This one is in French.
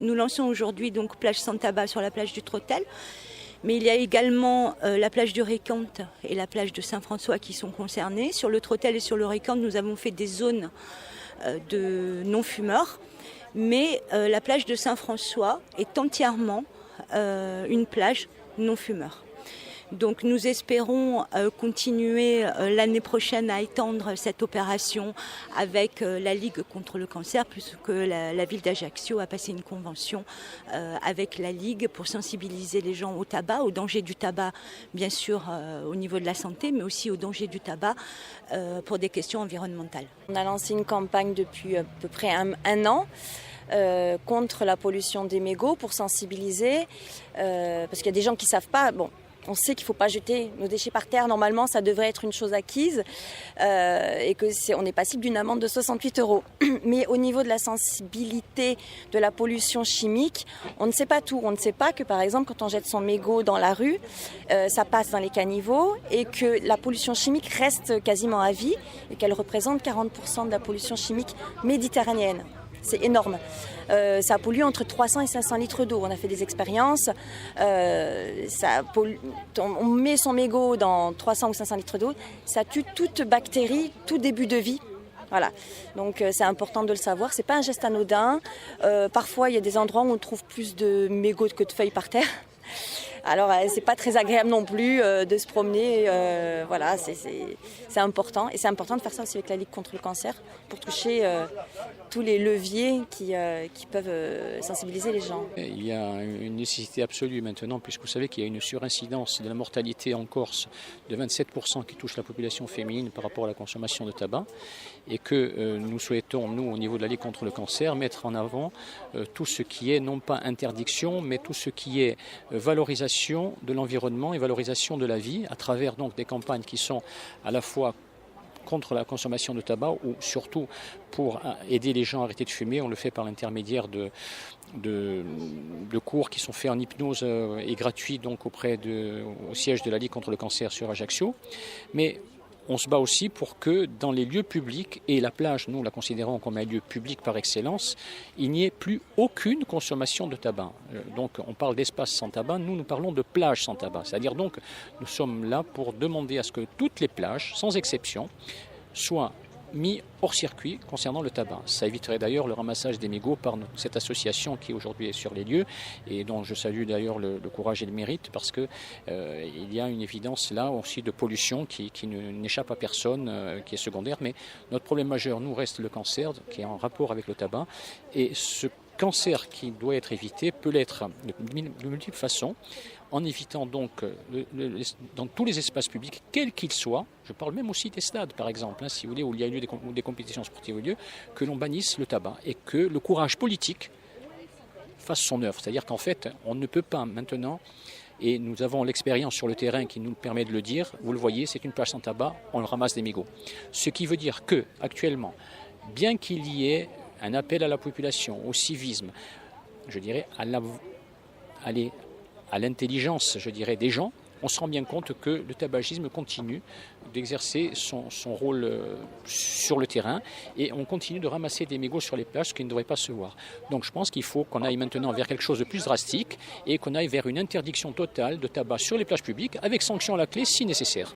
Nous lançons aujourd'hui donc plage sans tabac sur la plage du Trottel. Mais il y a également la plage du Récante et la plage de Saint-François qui sont concernées. Sur le Trottel et sur le Récante, nous avons fait des zones de non-fumeurs. Mais la plage de Saint-François est entièrement une plage non-fumeur. Donc nous espérons continuer l'année prochaine à étendre cette opération avec la Ligue contre le cancer, puisque la ville d'Ajaccio a passé une convention avec la Ligue pour sensibiliser les gens au tabac, au danger du tabac bien sûr au niveau de la santé, mais aussi au danger du tabac pour des questions environnementales. On a lancé une campagne depuis à peu près un an. Contre la pollution des mégots pour sensibiliser, parce qu'il y a des gens qui ne savent pas. Bon, on sait qu'il ne faut pas jeter nos déchets par terre. Normalement, ça devrait être une chose acquise et qu'on est passible d'une amende de 68 €. Mais au niveau de la sensibilité de la pollution chimique, on ne sait pas tout. On ne sait pas que, par exemple, quand on jette son mégot dans la rue, ça passe dans les caniveaux et que la pollution chimique reste quasiment à vie et qu'elle représente 40% de la pollution chimique méditerranéenne. C'est énorme. Ça pollue entre 300 et 500 litres d'eau. On a fait des expériences. On met son mégot dans 300 ou 500 litres d'eau. Ça tue toute bactérie, tout début de vie. Voilà. Donc c'est important de le savoir. C'est pas un geste anodin. Parfois, il y a des endroits où on trouve plus de mégots que de feuilles par terre. Alors, c'est pas très agréable non plus de se promener. Voilà, c'est important. Et c'est important de faire ça aussi avec la Ligue contre le cancer pour toucher tous les leviers qui peuvent sensibiliser les gens. Il y a une nécessité absolue maintenant, puisque vous savez qu'il y a une surincidence de la mortalité en Corse de 27% qui touche la population féminine par rapport à la consommation de tabac, et que nous souhaitons, nous, au niveau de la Ligue contre le cancer, mettre en avant tout ce qui est, non pas interdiction, mais tout ce qui est valorisation de l'environnement et valorisation de la vie à travers donc des campagnes qui sont à la fois contre la consommation de tabac ou surtout pour aider les gens à arrêter de fumer. On le fait par l'intermédiaire de cours qui sont faits en hypnose et gratuits donc au siège de la Ligue contre le cancer sur Ajaccio. Mais on se bat aussi pour que dans les lieux publics, et la plage, nous la considérons comme un lieu public par excellence, il n'y ait plus aucune consommation de tabac. Donc on parle d'espace sans tabac, nous parlons de plage sans tabac. C'est-à-dire donc nous sommes là pour demander à ce que toutes les plages, sans exception, soient mis hors circuit concernant le tabac. Ça éviterait d'ailleurs le ramassage des mégots par cette association qui aujourd'hui est sur les lieux et dont je salue d'ailleurs le courage et le mérite parce que il y a une évidence là aussi de pollution qui n'échappe à personne, qui est secondaire. Mais notre problème majeur, nous, reste le cancer qui est en rapport avec le tabac, et ce cancer qui doit être évité peut l'être de multiples façons, en évitant donc dans tous les espaces publics, quels qu'ils soient, je parle même aussi des stades par exemple, si vous voulez, où il y a eu des compétitions sportives au lieu, que l'on bannisse le tabac et que le courage politique fasse son œuvre. C'est-à-dire qu'en fait, on ne peut pas maintenant, et nous avons l'expérience sur le terrain qui nous permet de le dire, vous le voyez, c'est une plage sans tabac, on le ramasse des mégots. Ce qui veut dire que, actuellement, bien qu'il y ait un appel à la population, au civisme, je dirais à l'intelligence, je dirais, des gens, on se rend bien compte que le tabagisme continue d'exercer son rôle sur le terrain et on continue de ramasser des mégots sur les plages, ce qui ne devrait pas se voir. Donc je pense qu'il faut qu'on aille maintenant vers quelque chose de plus drastique et qu'on aille vers une interdiction totale de tabac sur les plages publiques avec sanction à la clé si nécessaire.